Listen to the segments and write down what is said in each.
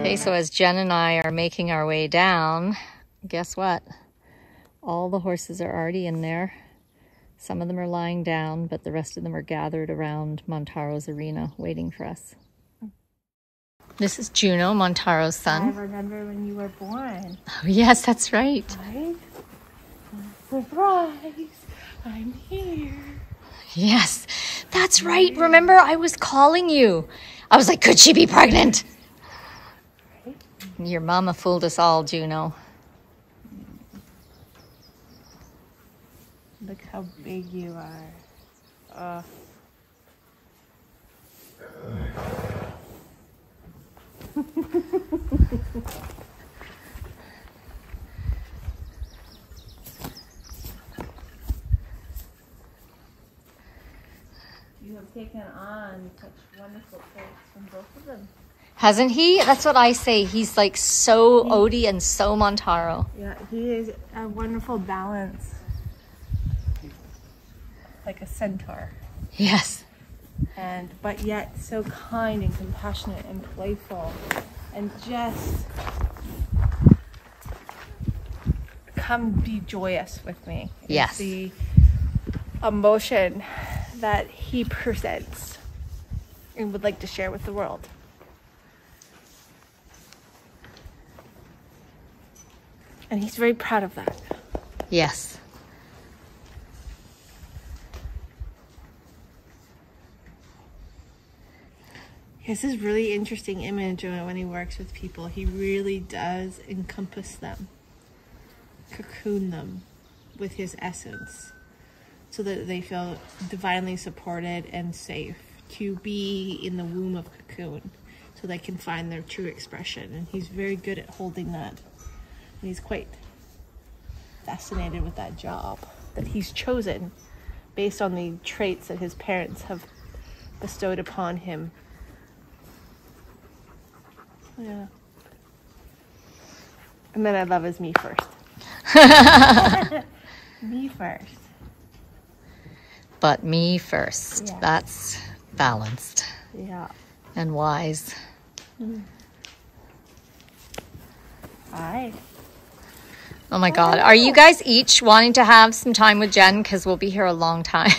Okay, so as Jen and I are making our way down, guess what? All the horses are already in there. Some of them are lying down, but the rest of them are gathered around Montaro's arena waiting for us. This is Juno, Montaro's son. I remember when you were born. Oh, yes, that's right. Right? Surprise! I'm here. Yes, that's right. Remember, I was calling you. I was like, could she be pregnant? Right? Your mama fooled us all, Juno. Look how big you are. You have taken on such wonderful traits from both of them. Hasn't he? That's what I say. He's like so Odie and so Montaro. Yeah, he is a wonderful balance. Like a centaur. Yes. But yet so kind and compassionate and playful, and just come be joyous with me. Yes. It's the emotion that he presents and would like to share with the world. And he's very proud of that. Yes. This is really interesting image when he works with people. He really does encompass them, cocoon them with his essence so that they feel divinely supported and safe to be in the womb of cocoon so they can find their true expression. And he's very good at holding that. And he's quite fascinated with that job that he's chosen based on the traits that his parents have bestowed upon him. Yeah. And then I love his me first. Me first. But me first. Yeah. That's balanced. Yeah. And wise. Hi. Oh my God. Are you guys each wanting to have some time with Jen? Because we'll be here a long time.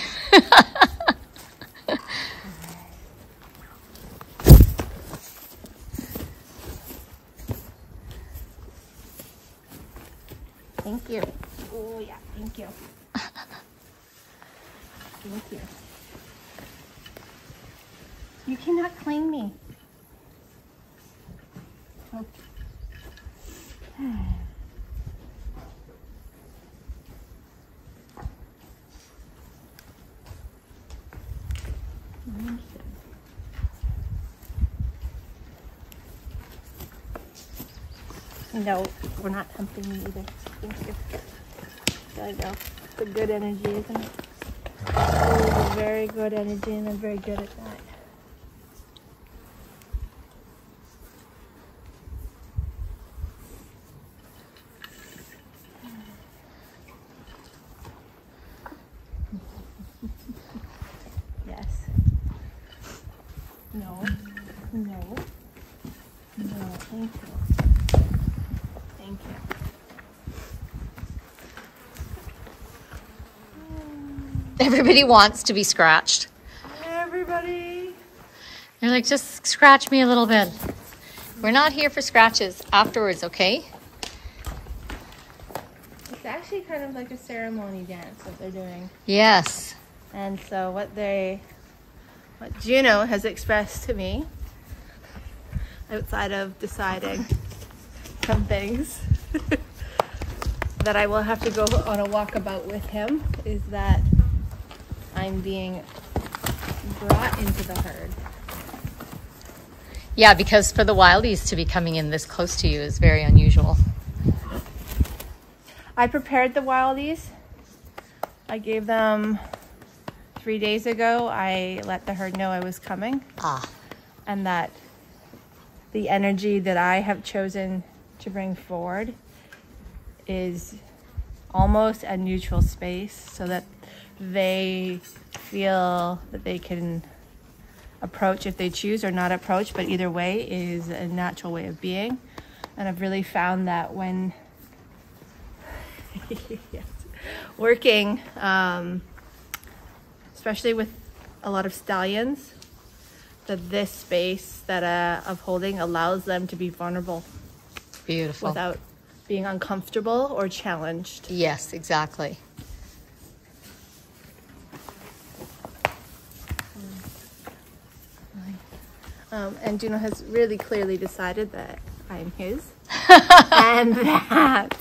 Thank you. Oh yeah, thank you. Thank you. You cannot claim me. Okay. No, we're not humping me either. Thank you. I know. It's a good energy, isn't it? It is a very good energy, and I'm very good at that. Yes. No. No. No. Thank you. Thank you. Everybody wants to be scratched. Everybody. They're like, just scratch me a little bit. We're not here for scratches. Afterwards, okay? It's actually kind of like a ceremony dance that they're doing. Yes. And so what Juno has expressed to me, outside of deciding some things that I will have to go on a walkabout with him, is that I'm being brought into the herd. Yeah, because for the wildies to be coming in this close to you is very unusual. I prepared the wildies. I gave them 3 days ago. I let the herd know I was coming. And that the energy that I have chosen to bring forward is almost a neutral space so that they feel that they can approach if they choose, or not approach, but either way is a natural way of being. And I've really found that when yes, working, especially with a lot of stallions, that this space that of holding allows them to be vulnerable. Beautiful. Without being uncomfortable or challenged. Yes, exactly. And Juno has really clearly decided that I'm his. And that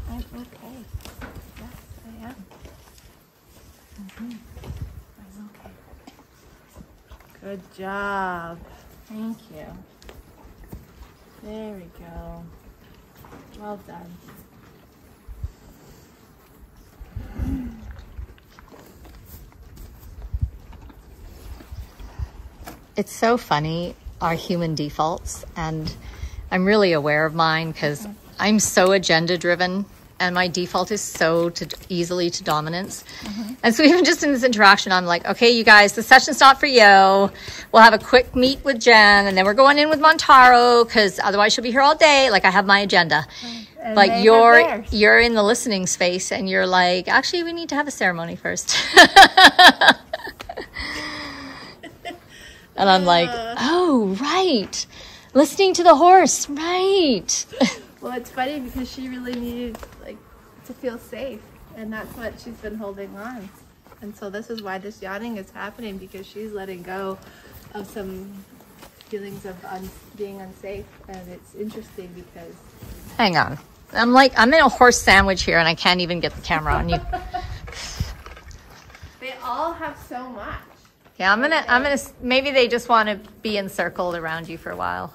I'm okay. Yes, I am. I'm okay. Good job. Thank you. There we go. Well done. It's so funny, our human defaults, and I'm really aware of mine because I'm so agenda driven, and my default is so easily to dominance. And so even just in this interaction, I'm like, okay, you guys, the session's not for you. We'll have a quick meet with Jen, and then we're going in with Montaro because otherwise she'll be here all day. Like, I have my agenda. And But you're in the listening space, and you're like, actually, we need to have a ceremony first. And I'm like, oh, right. Listening to the horse, right. Well, it's funny because she really needed to feel safe, and that's what she's been holding on. And so this is why this yawning is happening, because she's letting go of some feelings of being unsafe. And it's interesting because... Hang on. I'm in a horse sandwich here, and I can't even get the camera on you. They all have so much. Yeah, I'm gonna, maybe they just want to be encircled around you for a while.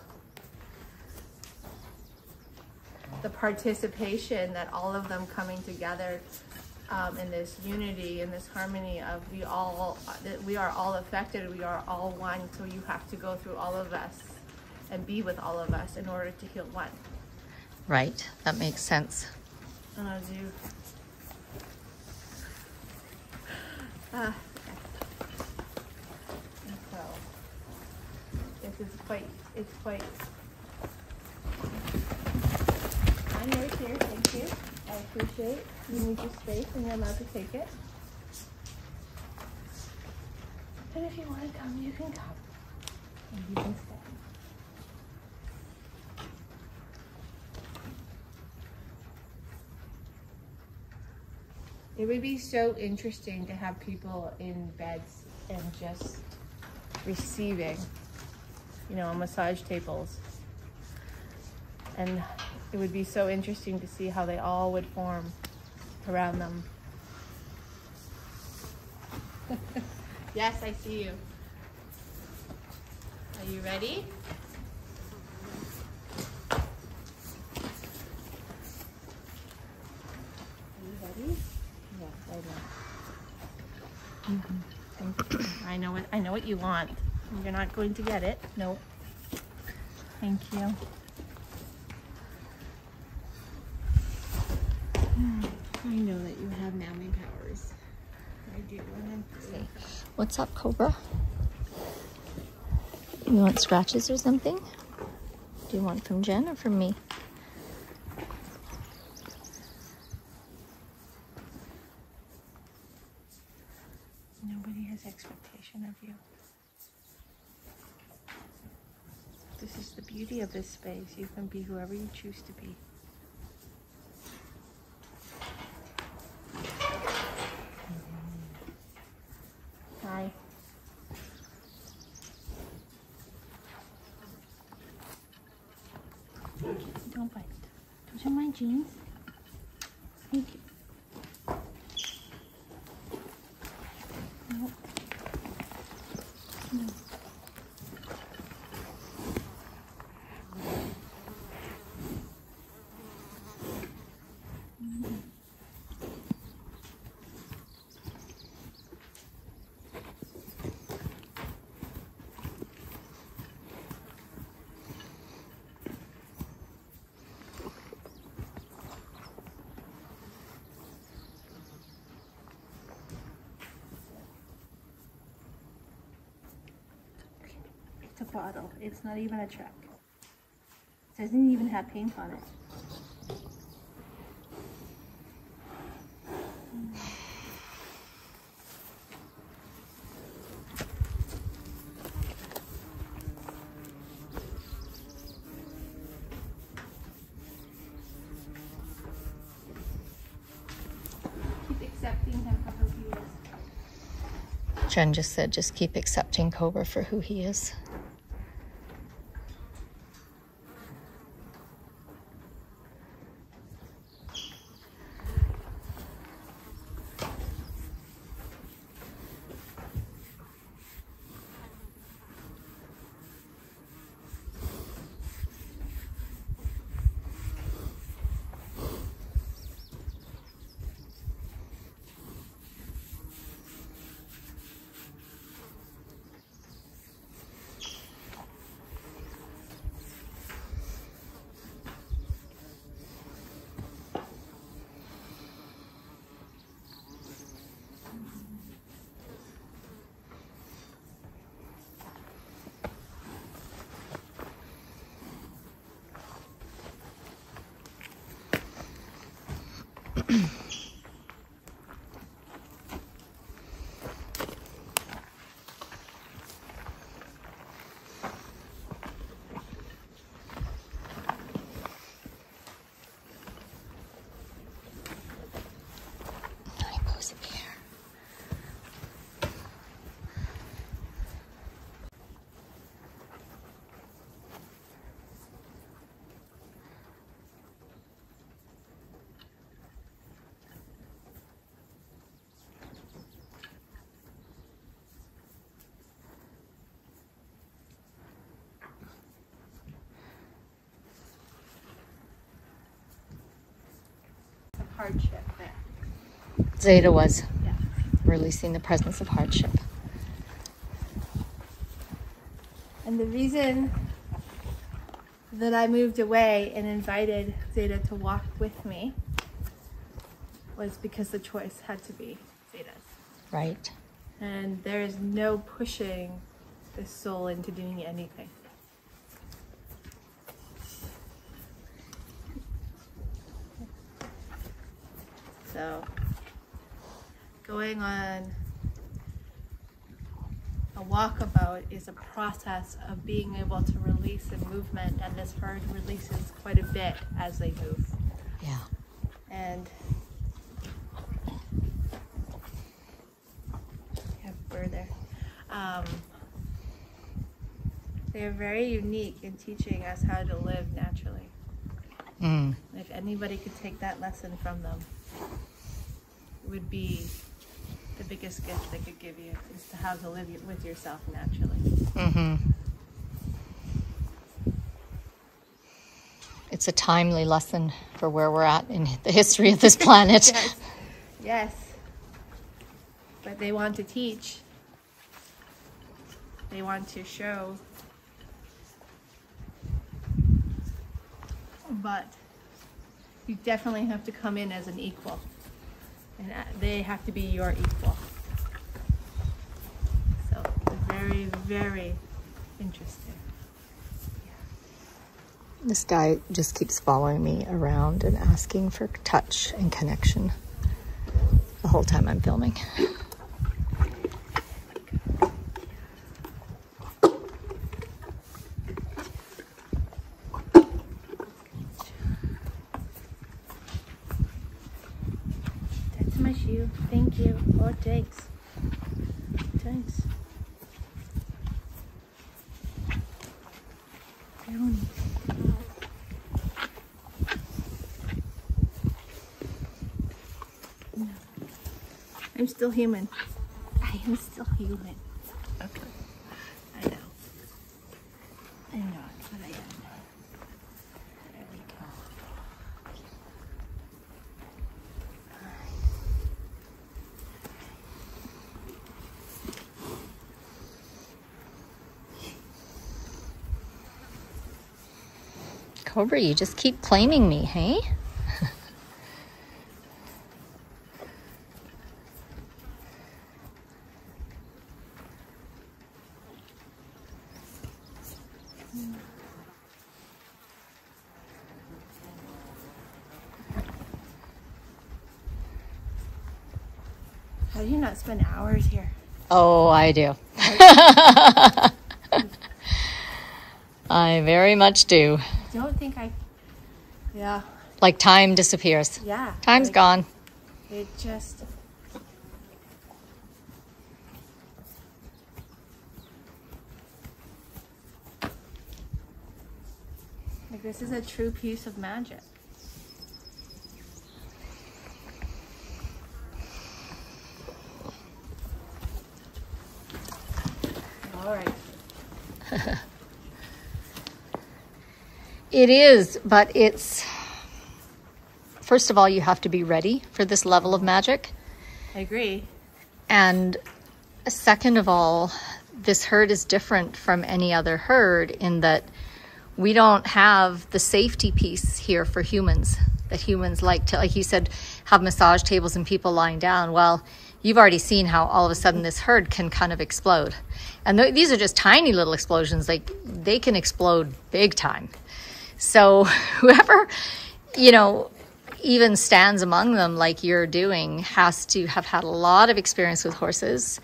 The participation, that all of them coming together in this unity, in this harmony of we are all affected, we are all one, so you have to go through all of us and be with all of us in order to heal one. Right, that makes sense. And as you... So, it's quite... I'm right here, thank you. I appreciate you need your space and you're allowed to take it. And if you want to come, you can come. And you can stay. It would be so interesting to have people in beds and just receiving, on massage tables. And it would be so interesting to see how they all would form around them. Yes, I see you. Are you ready? Are you ready? Yes, I know. Thank you. I know what you want. You're not going to get it. Nope. Thank you. I know that you have numbing powers. I do. What's up, Cobra? You want scratches or something? Do you want from Jen or from me? Nobody has expectation of you. This is the beauty of this space. You can be whoever you choose to be. Hi. Don't bite. Those are my jeans. Thank you. Nope. No. to bottle. It's not even a truck. It doesn't even have paint on it. Keep accepting him for who he is. Jen just said, just keep accepting Cobra for who he is. Hardship there. Zeta was Yeah. releasing the presence of hardship. And the reason that I moved away and invited Zeta to walk with me was because the choice had to be Zeta's. Right. And there is no pushing the soul into doing anything. So, going on a walkabout is a process of being able to release in movement, and this herd releases quite a bit as they move. Yeah. And yeah, we're there. They're very unique in teaching us how to live naturally. Mm. If anybody could take that lesson from them, it would be the biggest gift they could give you, is to how to live with yourself naturally. Mm-hmm. It's a timely lesson for where we're at in the history of this planet. Yes. Yes. But they want to teach. They want to show. But you definitely have to come in as an equal. And they have to be your equal. So, very, very interesting. This guy just keeps following me around and asking for touch and connection the whole time I'm filming. That's my shoe. Thank you. Oh, thanks. Thanks. No. I'm still human. I am still human. Okay. I know. I'm not, but I am. There we go. Cobra, you just keep claiming me, hey? How do you not spend hours here? Oh, I do. I very much do. I don't think yeah. Like time disappears. Yeah. Time's gone. It just... Like, this is a true piece of magic. All right. It is, but it's... First of all, you have to be ready for this level of magic. I agree. And second of all, this herd is different from any other herd in that we don't have the safety piece here for humans, that humans like to, like you said, have massage tables and people lying down. Well, you've already seen how all of a sudden this herd can kind of explode. And these are just tiny little explosions. Like, they can explode big time. So whoever, you know, even stands among them like you're doing has to have had a lot of experience with horses.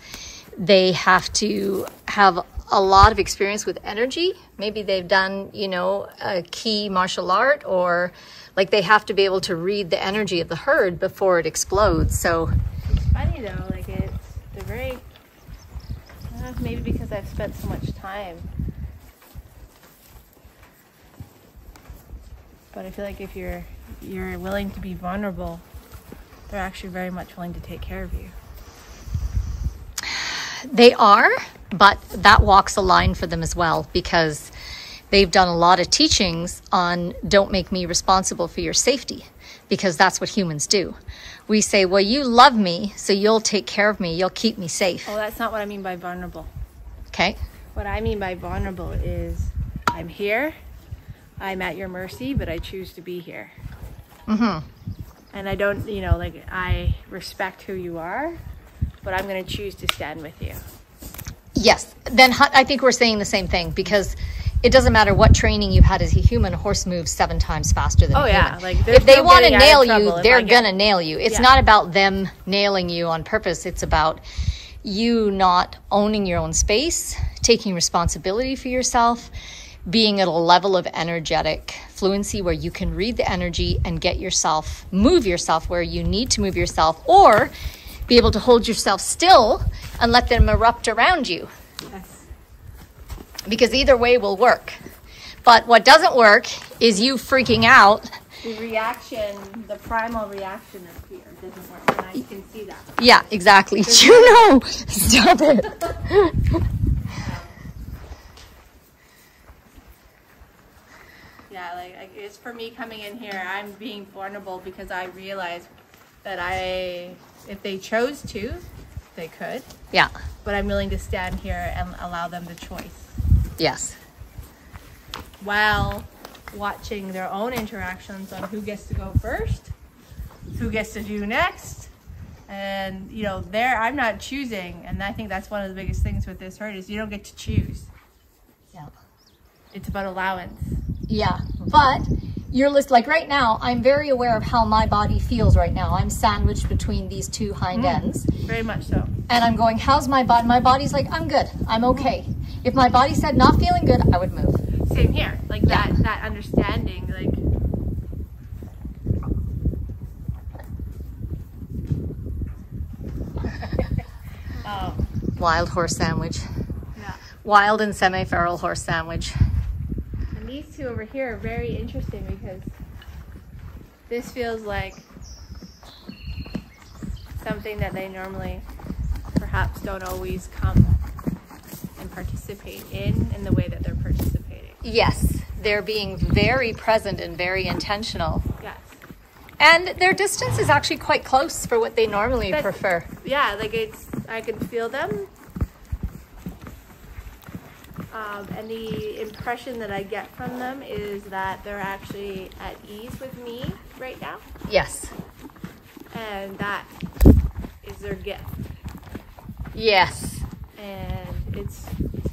They have to have a lot of experience with energy. Maybe they've done, you know, a key martial art, or like they have to be able to read the energy of the herd before it explodes. So it's funny though, like they're very, I don't know, maybe because I've spent so much time. But I feel like if you're willing to be vulnerable, they're actually very much willing to take care of you. they are, but that walks a line for them as well, because they've done a lot of teachings on don't make me responsible for your safety, because that's what humans do. We say, well, you love me, so you'll take care of me, you'll keep me safe. Oh, that's not what I mean by vulnerable. Okay. What I mean by vulnerable is I'm here, I'm at your mercy, but I choose to be here. Mm-hmm. And I don't, you know, like, I respect who you are, but I'm going to choose to stand with you. Yes. Then I think we're saying the same thing, because it doesn't matter what training you've had as a human, a horse moves 7 times faster than a human. Yeah. Like, if they want to nail you, they're going to nail you. It's not about them nailing you on purpose. It's about you not owning your own space, taking responsibility for yourself, being at a level of energetic fluency where you can read the energy and get yourself, move yourself where you need to move yourself, or be able to hold yourself still and let them erupt around you. Yes. Because either way will work. But what doesn't work is you freaking out. The reaction, the primal reaction of fear doesn't work, and I can see that. Yeah, exactly. Juno, stop it. Yeah, like it's for me coming in here, I'm being vulnerable because I realize that if they chose to, they could. Yeah. But I'm willing to stand here and allow them the choice. Yes. While watching their own interactions on who gets to go first, who gets to do next. And, you know, I'm not choosing. And I think that's one of the biggest things with this herd is you don't get to choose. Yeah. It's about allowance. Yeah, but you're like right now, I'm very aware of how my body feels right now. I'm sandwiched between these two hind ends. Very much so. And I'm going, how's my body? My body's like, I'm good. I'm okay. If my body said not feeling good, I would move. Same here. Like that understanding, like. Wild horse sandwich. Yeah. Wild and semi-feral horse sandwich. And these two over here are very interesting because this feels like something that they normally perhaps don't always come and participate in the way that they're participating. Yes, they're being very present and very intentional. Yes. And their distance is actually quite close for what they normally prefer. Yeah, like I can feel them. And the impression that I get from them is that they're actually at ease with me right now. Yes. And that is their gift. Yes. And it's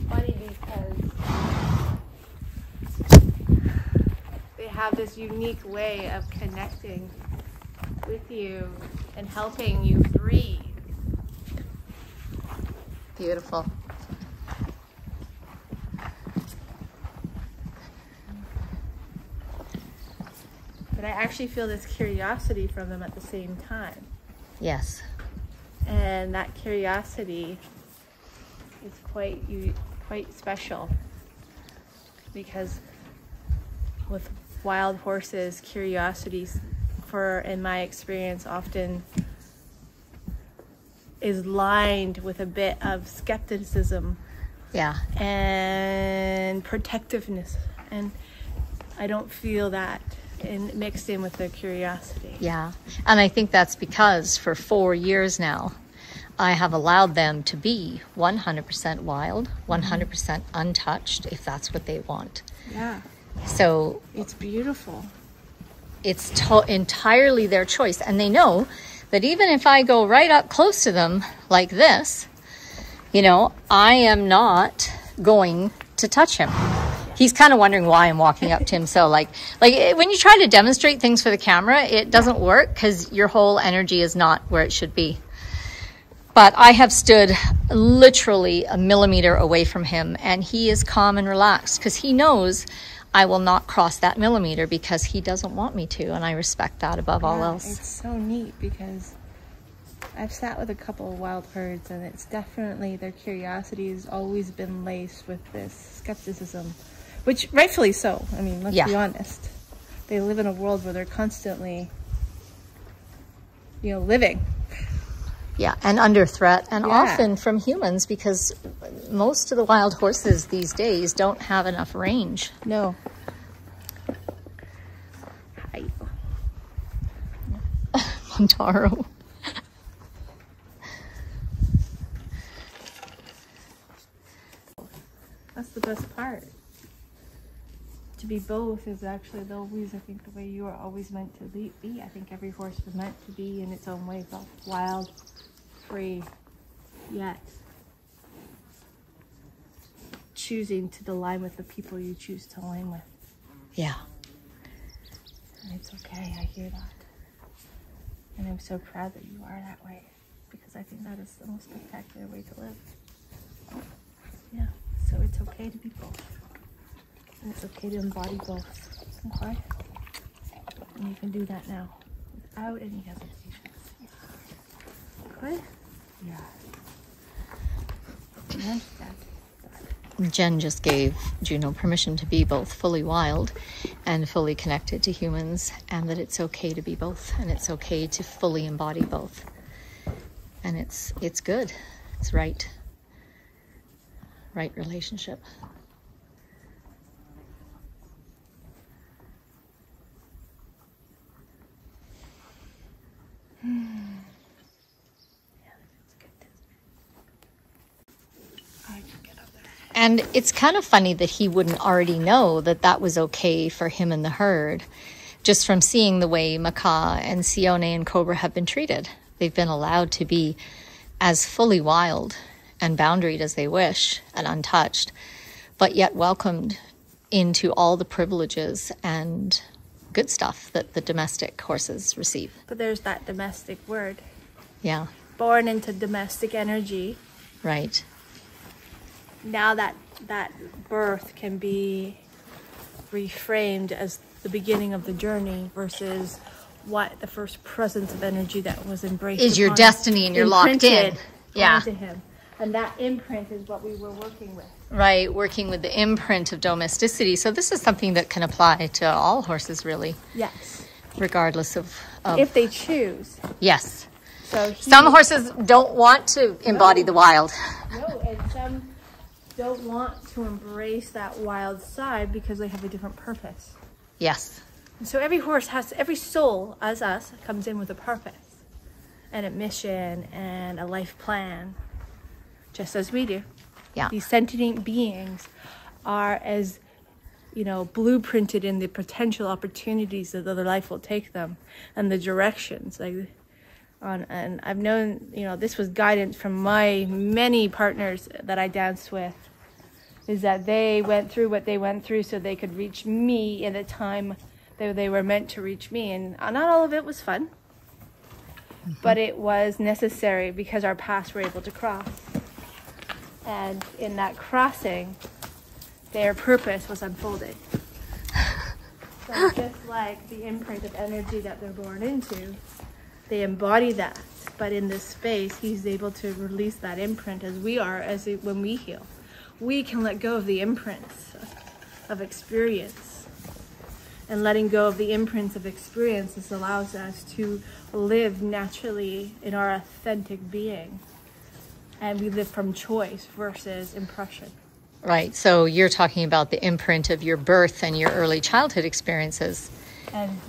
funny because they have this unique way of connecting with you and helping you breathe Beautiful. But I actually feel this curiosity from them at the same time. Yes. And that curiosity is quite special, because with wild horses, curiosities, in my experience, often is lined with a bit of skepticism. Yeah. And protectiveness, and I don't feel that mixed in with their curiosity. Yeah, and I think that's because for 4 years now, I have allowed them to be 100% wild, 100% untouched, if that's what they want. Yeah. So it's beautiful. It's entirely their choice, and they know that even if I go right up close to them like this, you know, I am not going to touch him. He's kind of wondering why I'm walking up to him. So like when you try to demonstrate things for the camera, it doesn't work because your whole energy is not where it should be. But I have stood literally a millimeter away from him, and he is calm and relaxed because he knows I will not cross that millimeter because he doesn't want me to, and I respect that above all else. It's so neat because I've sat with a couple of wild herds, and it's definitely their curiosity has always been laced with this skepticism, which rightfully so. I mean, let's be honest. They live in a world where they're constantly, you know, living. Yeah, and under threat, and often from humans, because most of the wild horses these days don't have enough range. No. Hi. Montaro. That's the best part. To be both is actually always, I think, the way you are always meant to be. I think every horse was meant to be in its own way, both wild, free, yet choosing to align with the people you choose to align with. Yeah. And it's okay, I hear that. And I'm so proud that you are that way, because I think that is the most spectacular way to live. Yeah, so it's okay to be both. And it's okay to embody both, okay? And you can do that now, without any hesitation. Good? Yeah. I understand. Jen just gave Juno permission to be both fully wild and fully connected to humans, and that it's okay to be both, and it's okay to fully embody both. And it's good. It's right. Right relationship. And it's kind of funny that he wouldn't already know that that was okay for him and the herd, just from seeing the way Macaw and Sione and Cobra have been treated. They've been allowed to be as fully wild and boundaried as they wish and untouched, but yet welcomed into all the privileges and good stuff that the domestic horses receive. But there's that domestic word. Yeah. Born into domestic energy. Right. Now that birth can be reframed as the beginning of the journey versus what the first presence of energy that was embraced is your destiny, and you're locked in. Yeah. Onto him. And that imprint is what we were working with. Right, working with the imprint of domesticity. So this is something that can apply to all horses, really. Yes. Regardless of if they choose. Yes. So some horses don't want to embody the wild. No, and some don't want to embrace that wild side because they have a different purpose. Yes. And so every horse every soul, as us, comes in with a purpose and a mission and a life plan, just as we do. Yeah. These sentient beings are, as you know, blueprinted in the potential opportunities that their life will take them and the directions. And I've known, you know, this was guidance from my many partners that I danced with, is that they went through what they went through so they could reach me in the time that they were meant to reach me. And not all of it was fun, but it was necessary because our paths were able to cross. And in that crossing, their purpose was unfolding. So just like the imprint of energy that they're born into, they embody that. But in this space, he's able to release that imprint as we are, when we heal. We can let go of the imprints of experience. And letting go of the imprints of experiences allows us to live naturally in our authentic being. And we live from choice versus impression. Right. So you're talking about the imprint of your birth and your early childhood experiences. And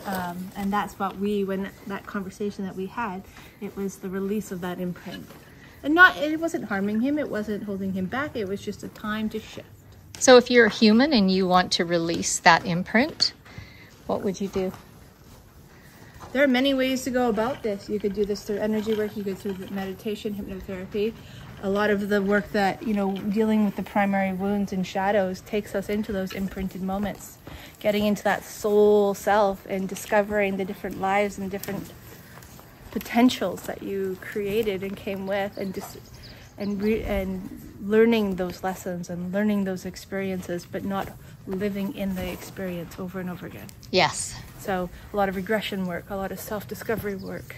that's what when that conversation that we had, it was the release of that imprint. And it wasn't harming him, it wasn't holding him back, it was just a time to shift. So if you're a human and you want to release that imprint, what would you do? There are many ways to go about this. You could do this through energy work, you could do meditation, hypnotherapy. A lot of the work that, dealing with the primary wounds and shadows takes us into those imprinted moments. Getting into that soul self and discovering the different lives and different potentials that you created and came with, and learning those lessons and learning those experiences, but not living in the experience over and over again. Yes. So a lot of regression work, a lot of self-discovery work.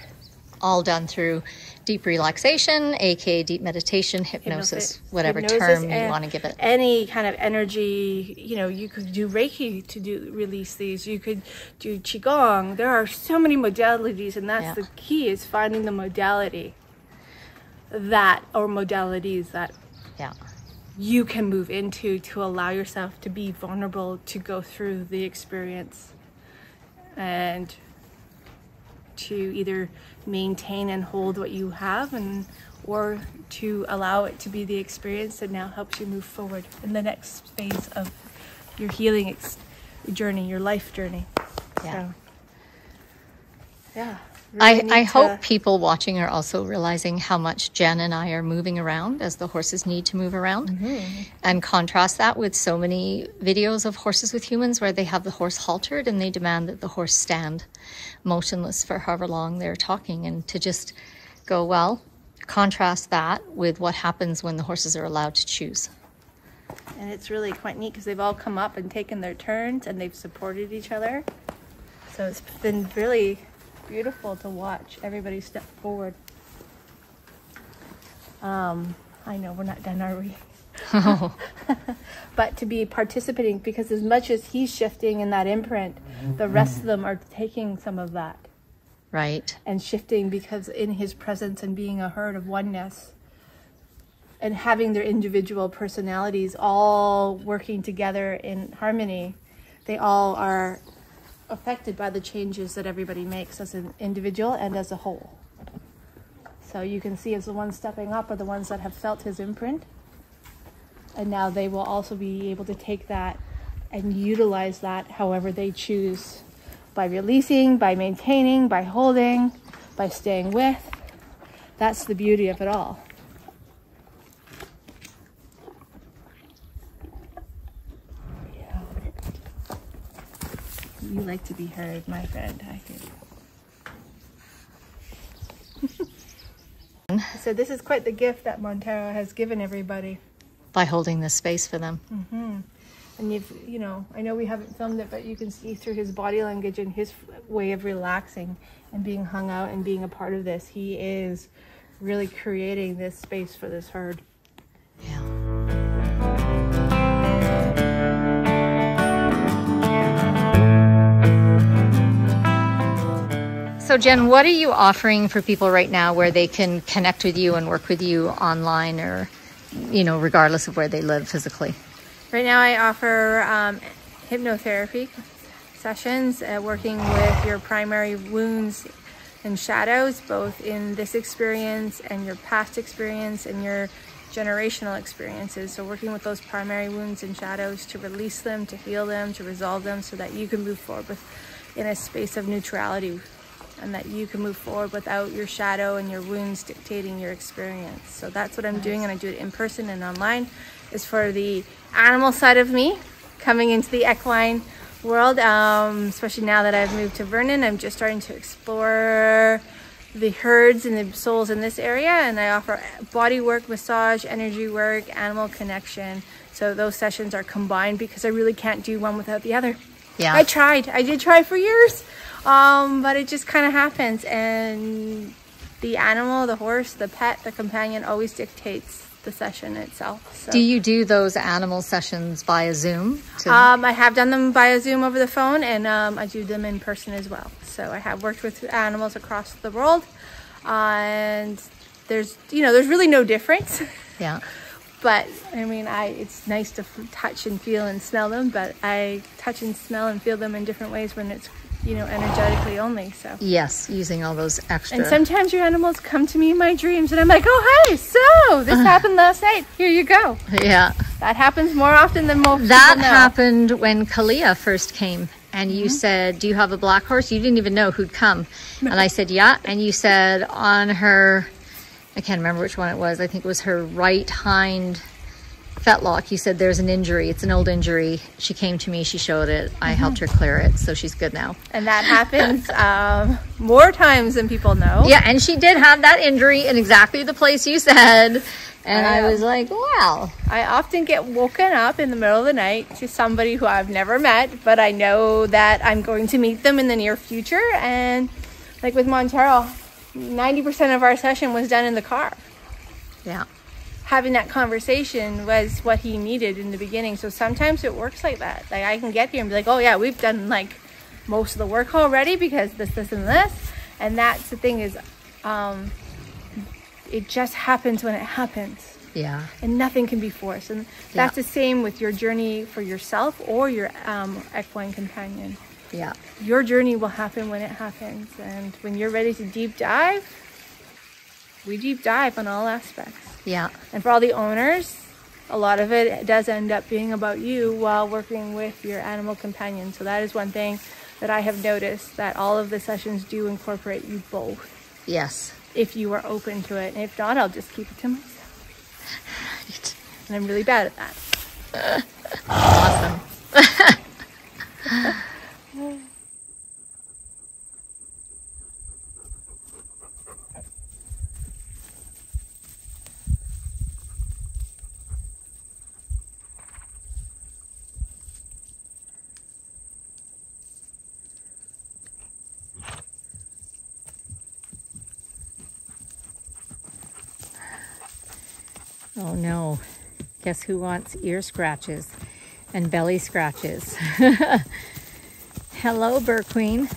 All done through deep relaxation, aka deep meditation, hypnosis, whatever term you want to give it. Any kind of energy, you could do Reiki to release these. You could do Qigong. There are so many modalities, and that's the key, is finding the modalities that you can move into to allow yourself to be vulnerable, to go through the experience, and to either maintain and hold what you have, or to allow it to be the experience that now helps you move forward in the next phase of your healing journey, your life journey. Yeah. So, yeah. Really I hope people watching are also realizing how much Jen and I are moving around as the horses need to move around, and contrast that with so many videos of horses with humans where they have the horse haltered and they demand that the horse stand motionless for however long they're talking, and to just go, well, contrast that with what happens when the horses are allowed to choose. And it's really quite neat because they've all come up and taken their turns and they've supported each other. So it's been really beautiful to watch everybody step forward. I know we're not done, are we? Oh. But to be participating, because as much as he's shifting in that imprint, the rest of them are taking some of that. Right. And shifting because in his presence and being a herd of oneness and having their individual personalities all working together in harmony, they all are affected by the changes that everybody makes as an individual and as a whole. So you can see as the ones stepping up are the ones that have felt his imprint, and now they will also be able to take that and utilize that however they choose, by releasing, by maintaining, by holding, by staying with. That's the beauty of it all. You like to be heard, my friend, I think. So this is quite the gift that Montero has given everybody. By holding this space for them. And I know we haven't filmed it, but you can see through his body language and his way of relaxing and being hung out and being a part of this, he is really creating this space for this herd. Yeah. So Jen, what are you offering for people right now where they can connect with you and work with you online, or, regardless of where they live physically? Right now I offer hypnotherapy sessions, working with your primary wounds and shadows, both in this experience and your past experience and your generational experiences. So working with those primary wounds and shadows to release them, to heal them, to resolve them, so that you can move forward in a space of neutrality, and that you can move forward without your shadow and your wounds dictating your experience. So that's what I'm doing, and I do it in person and online. Is for the animal side of me coming into the equine world, especially now that I've moved to Vernon. I'm just starting to explore the herds and the souls in this area, and I offer body work, massage, energy work, animal connection. So those sessions are combined because I really can't do one without the other. Yeah. I did try for years, but it just kind of happens, and the animal, the horse, the pet, the companion always dictates the session itself. So. Do you do those animal sessions via Zoom? I have done them via Zoom over the phone, and I do them in person as well. So I have worked with animals across the world, and there's really no difference. Yeah. But I mean, it's nice to touch and feel and smell them, but I touch and smell and feel them in different ways when it's, energetically only. So yes, using all those extra. And sometimes your animals come to me in my dreams, and I'm like, oh, hi, so this happened last night. Here you go. Yeah. That happens more often than most That people know. happened when Kalia first came, and you said, do you have a black horse? You didn't even know who'd come. And I said, yeah. And you said on her, I can't remember which one it was. I think it was her right hind fetlock. You said there's an injury. It's an old injury. She came to me. She showed it. I helped her clear it. So she's good now. And that happens more times than people know. Yeah. And she did have that injury in exactly the place you said. And I was like, wow. I often get woken up in the middle of the night to somebody who I've never met, but I know that I'm going to meet them in the near future. And like with Montero, 90% of our session was done in the car. Yeah. Having that conversation was what he needed in the beginning. So sometimes it works like that. Like I can get here and be like, oh yeah, we've done like most of the work already because this, and this. And that's the thing is, it just happens when it happens. Yeah. And nothing can be forced. And that's the same with your journey for yourself or your equine companion. Yeah. Your journey will happen when it happens. And when you're ready to deep dive, we deep dive on all aspects. Yeah. And for all the owners, a lot of it does end up being about you while working with your animal companion. So that is one thing that I have noticed, that all of the sessions do incorporate you both. Yes. If you are open to it. And if not, I'll just keep it to myself. Right. And I'm really bad at that. Awesome. Oh no, guess who wants ear scratches and belly scratches? Hello, Burr Queen.